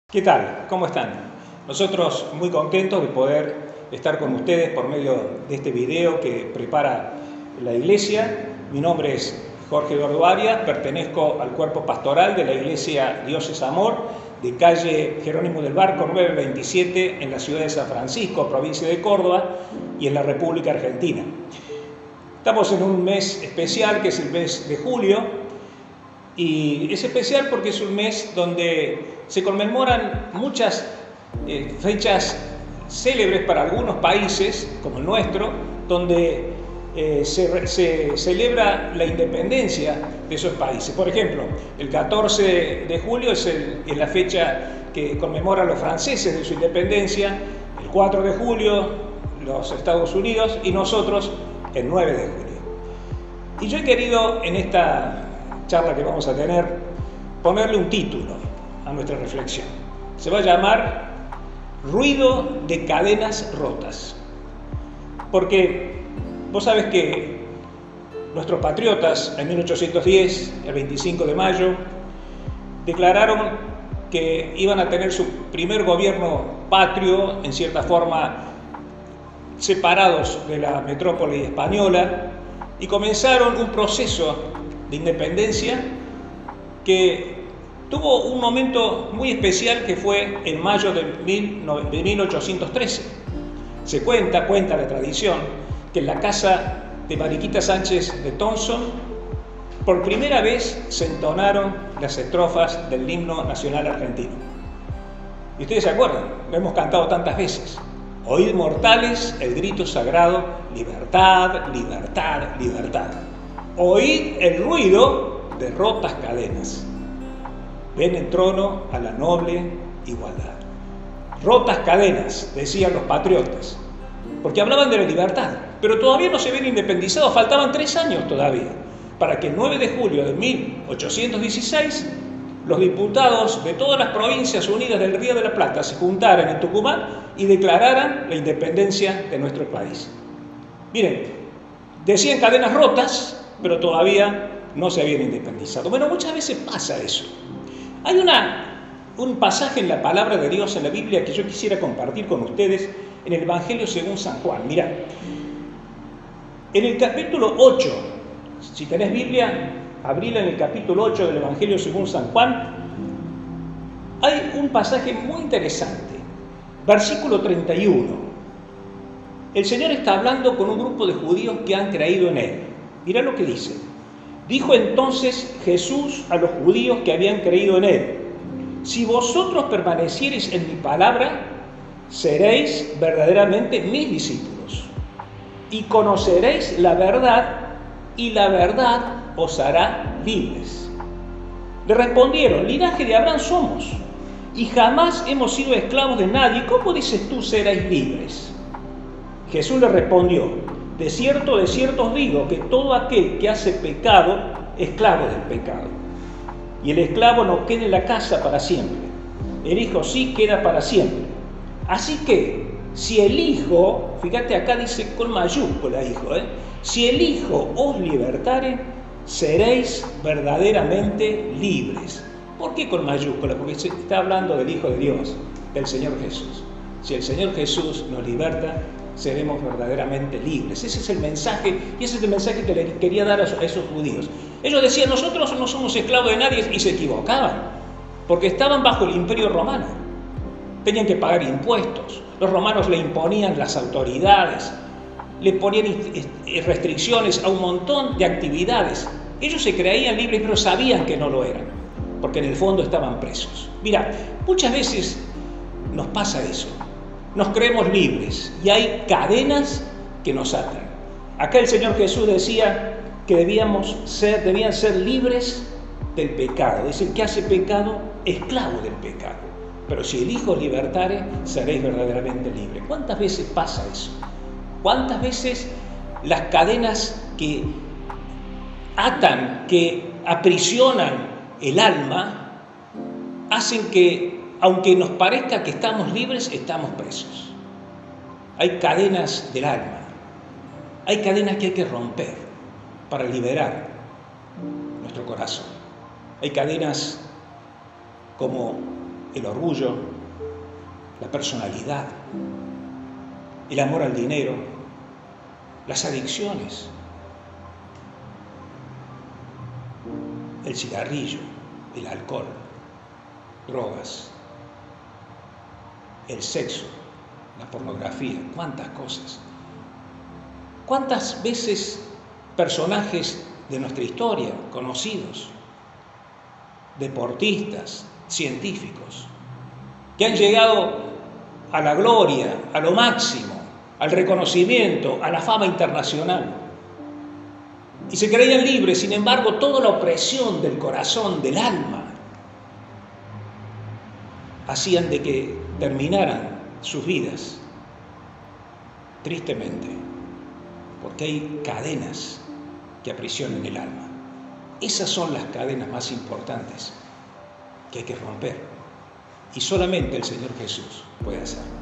¿Qué tal? ¿Cómo están? Nosotros muy contentos de poder estar con ustedes por medio de este video que prepara la iglesia. Mi nombre es Jorge Eduardo Arias, pertenezco al cuerpo pastoral de la iglesia Dios es Amor, de calle Jerónimo del Barco 927 en la ciudad de San Francisco, provincia de Córdoba y en la República Argentina. Estamos en un mes especial que es el mes de julio. Y es especial porque es un mes donde se conmemoran muchas fechas célebres para algunos países, como el nuestro, donde se celebra la independencia de esos países. Por ejemplo, el 14 de julio es la fecha que conmemoran los franceses de su independencia, el 4 de julio los Estados Unidos y nosotros el 9 de julio. Y yo he querido en esta charla que vamos a tener, ponerle un título a nuestra reflexión. Se va a llamar Ruido de cadenas rotas. Porque vos sabés que nuestros patriotas en 1810, el 25 de mayo, declararon que iban a tener su primer gobierno patrio, en cierta forma separados de la metrópoli española, y comenzaron un proceso de independencia que tuvo un momento muy especial que fue en mayo de 1813. Se cuenta la tradición, que en la casa de Mariquita Sánchez de Thompson por primera vez se entonaron las estrofas del himno nacional argentino. Y ustedes se acuerdan, lo hemos cantado tantas veces. Oíd mortales el grito sagrado, libertad, libertad, libertad. Oíd el ruido de rotas cadenas. Ven el trono a la noble igualdad. Rotas cadenas, decían los patriotas, porque hablaban de la libertad, pero todavía no se habían independizado, faltaban 3 años todavía, para que el 9 de julio de 1816 los diputados de todas las provincias unidas del Río de la Plata se juntaran en Tucumán y declararan la independencia de nuestro país. Miren, decían cadenas rotas, pero todavía no se habían independizado. Bueno, muchas veces pasa eso. Hay un pasaje en la palabra de Dios en la Biblia que yo quisiera compartir con ustedes en el Evangelio según San Juan. Mirá, en el capítulo 8, si tenés Biblia, abrila en el capítulo 8 del Evangelio según San Juan, hay un pasaje muy interesante, versículo 31. El Señor está hablando con un grupo de judíos que han creído en Él. Mirá lo que dice. Dijo entonces Jesús a los judíos que habían creído en Él: si vosotros permaneciereis en mi palabra, seréis verdaderamente mis discípulos, y conoceréis la verdad, y la verdad os hará libres. Le respondieron: linaje de Abraham somos, y jamás hemos sido esclavos de nadie. ¿Cómo dices tú seréis libres? Jesús le respondió: de cierto os digo que todo aquel que hace pecado, esclavo del pecado. Y el esclavo no queda en la casa para siempre, el Hijo sí queda para siempre. Así que, si el Hijo, fíjate acá dice con mayúscula Hijo, si el Hijo os libertare, seréis verdaderamente libres. ¿Por qué con mayúscula? Porque se está hablando del Hijo de Dios, del Señor Jesús. Si el Señor Jesús nos liberta, seremos verdaderamente libres. Ese es el mensaje, y ese es el mensaje que le quería dar a esos judíos. Ellos decían: nosotros no somos esclavos de nadie, y se equivocaban, porque estaban bajo el imperio romano. Tenían que pagar impuestos, los romanos le imponían las autoridades, le ponían restricciones a un montón de actividades. Ellos se creían libres, pero sabían que no lo eran, porque en el fondo estaban presos. Mira, muchas veces nos pasa eso. Nos creemos libres y hay cadenas que nos atan. Acá el Señor Jesús decía que debían ser libres del pecado. Es el que hace pecado, esclavo del pecado. Pero si el Hijo os libertare, seréis verdaderamente libres. ¿Cuántas veces pasa eso? ¿Cuántas veces las cadenas que atan, que aprisionan el alma, hacen que, aunque nos parezca que estamos libres, estamos presos? Hay cadenas del alma, hay cadenas que hay que romper para liberar nuestro corazón. Hay cadenas como el orgullo, la personalidad, el amor al dinero, las adicciones, el cigarrillo, el alcohol, drogas, el sexo, la pornografía, cuántas cosas. ¿Cuántas veces personajes de nuestra historia, conocidos, deportistas, científicos, que han llegado a la gloria, a lo máximo, al reconocimiento, a la fama internacional, y se creían libres, sin embargo, toda la opresión del corazón, del alma, hacían de que terminaran sus vidas tristemente, porque hay cadenas que aprisionan el alma. Esas son las cadenas más importantes que hay que romper, y solamente el Señor Jesús puede hacerlo.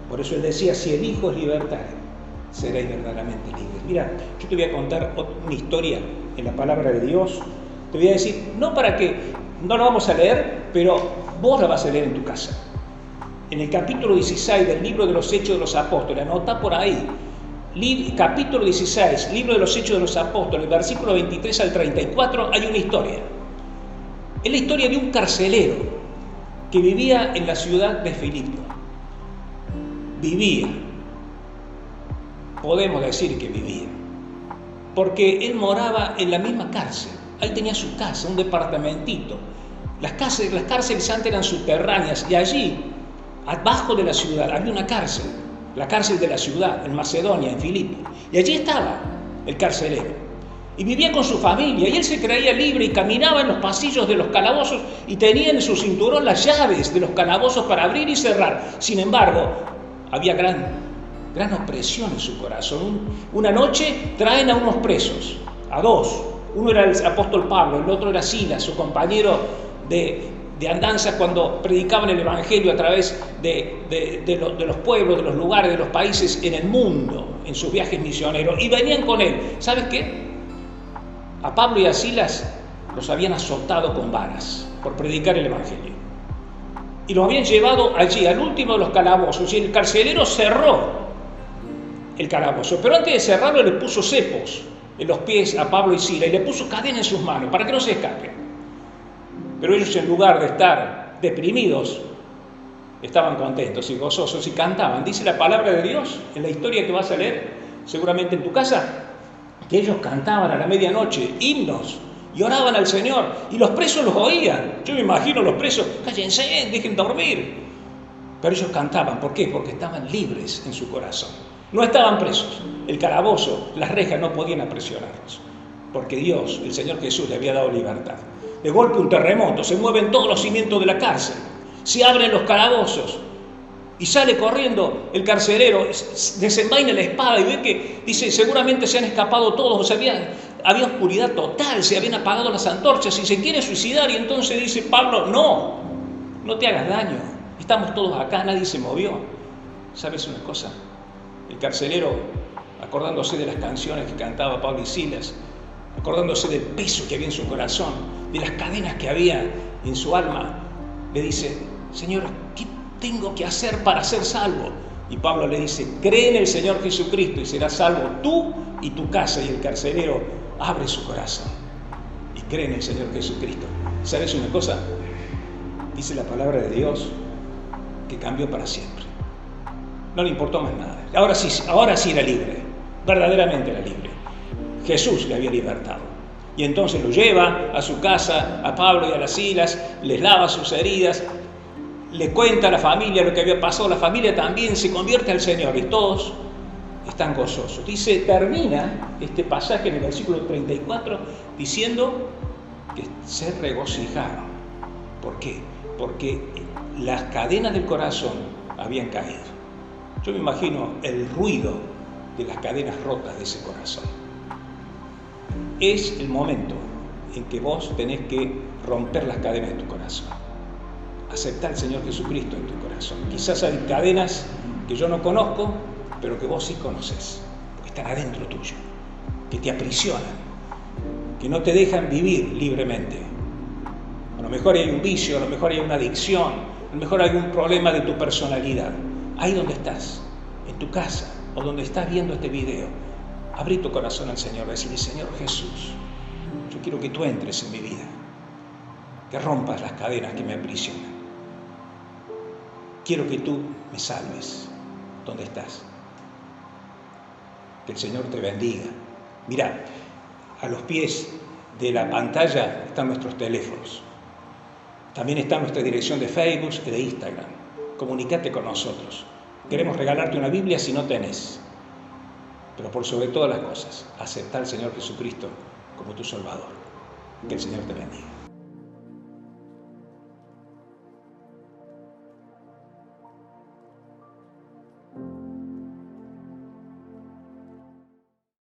Por eso Él decía: si el Hijo es libertad, seréis verdaderamente libres. Mira, yo te voy a contar una historia en la palabra de Dios. Te voy a decir, no para que, no lo vamos a leer, pero vos la vas a leer en tu casa. En el capítulo 16 del libro de los Hechos de los Apóstoles, anota por ahí, capítulo 16, libro de los Hechos de los Apóstoles, versículo 23 al 34, hay una historia. Es la historia de un carcelero que vivía en la ciudad de Filipo. Vivía, podemos decir que vivía, porque él moraba en la misma cárcel. Ahí tenía su casa, un departamentito. Las cárceles antes eran subterráneas, y allí, abajo de la ciudad, había una cárcel, la cárcel de la ciudad, en Macedonia, en Filipo. Y allí estaba el carcelero. Y vivía con su familia, y él se creía libre y caminaba en los pasillos de los calabozos y tenía en su cinturón las llaves de los calabozos para abrir y cerrar. Sin embargo, había gran opresión en su corazón. Una noche traen a unos presos, a dos. Uno era el apóstol Pablo, el otro era Silas, su compañero de andanzas cuando predicaban el Evangelio a través de los pueblos, de los lugares, de los países en el mundo, en sus viajes misioneros. Y venían con él. ¿Sabes qué? A Pablo y a Silas los habían azotado con varas por predicar el Evangelio. Y los habían llevado allí, al último de los calabozos, y el carcelero cerró el calabozo. Pero antes de cerrarlo le puso cepos en los pies a Pablo y Silas y le puso cadena en sus manos para que no se escapen. Pero ellos, en lugar de estar deprimidos, estaban contentos y gozosos y cantaban. Dice la palabra de Dios en la historia que vas a leer seguramente en tu casa, que ellos cantaban a la medianoche himnos y oraban al Señor, y los presos los oían. Yo me imagino los presos: cállense, dejen dormir. Pero ellos cantaban. ¿Por qué? Porque estaban libres en su corazón. No estaban presos. El calabozo, las rejas no podían aprisionarlos, porque Dios, el Señor Jesús, le había dado libertad. De golpe un terremoto, se mueven todos los cimientos de la cárcel, se abren los calabozos y sale corriendo el carcelero, desenvaina la espada y ve que, dice, seguramente se han escapado todos, o sea, había oscuridad total, se habían apagado las antorchas y se quiere suicidar. Y entonces dice Pablo: no te hagas daño, estamos todos acá, nadie se movió. ¿Sabes una cosa? El carcelero, acordándose de las canciones que cantaba Pablo y Silas, acordándose del peso que había en su corazón, de las cadenas que había en su alma, le dice: Señor, ¿qué tengo que hacer para ser salvo? Y Pablo le dice: cree en el Señor Jesucristo y serás salvo tú y tu casa. Y el carcelero abre su corazón y cree en el Señor Jesucristo. ¿Sabes una cosa? Dice la palabra de Dios que cambió para siempre. No le importó más nada. Ahora sí era libre, verdaderamente era libre. Jesús le había libertado. Y entonces lo lleva a su casa, a Pablo y a las Silas, les lava sus heridas, le cuenta a la familia lo que había pasado. La familia también se convierte al Señor y todos están gozosos. Dice, termina este pasaje en el versículo 34 diciendo que se regocijaron. ¿Por qué? Porque las cadenas del corazón habían caído. Yo me imagino el ruido de las cadenas rotas de ese corazón. Es el momento en que vos tenés que romper las cadenas de tu corazón. Aceptar al Señor Jesucristo en tu corazón. Quizás hay cadenas que yo no conozco, pero que vos sí conoces, porque están adentro tuyo, que te aprisionan, que no te dejan vivir libremente. A lo mejor hay un vicio, a lo mejor hay una adicción, a lo mejor algún problema de tu personalidad. Ahí donde estás, en tu casa o donde estás viendo este video, abrí tu corazón al Señor, decirle: Señor Jesús, yo quiero que tú entres en mi vida, que rompas las cadenas que me aprisionan. Quiero que tú me salves. ¿Dónde estás? Que el Señor te bendiga. Mira, a los pies de la pantalla están nuestros teléfonos. También está nuestra dirección de Facebook y de Instagram. Comunícate con nosotros. Queremos regalarte una Biblia si no tenés. Pero por sobre todas las cosas, acepta al Señor Jesucristo como tu Salvador. Que el Señor te bendiga.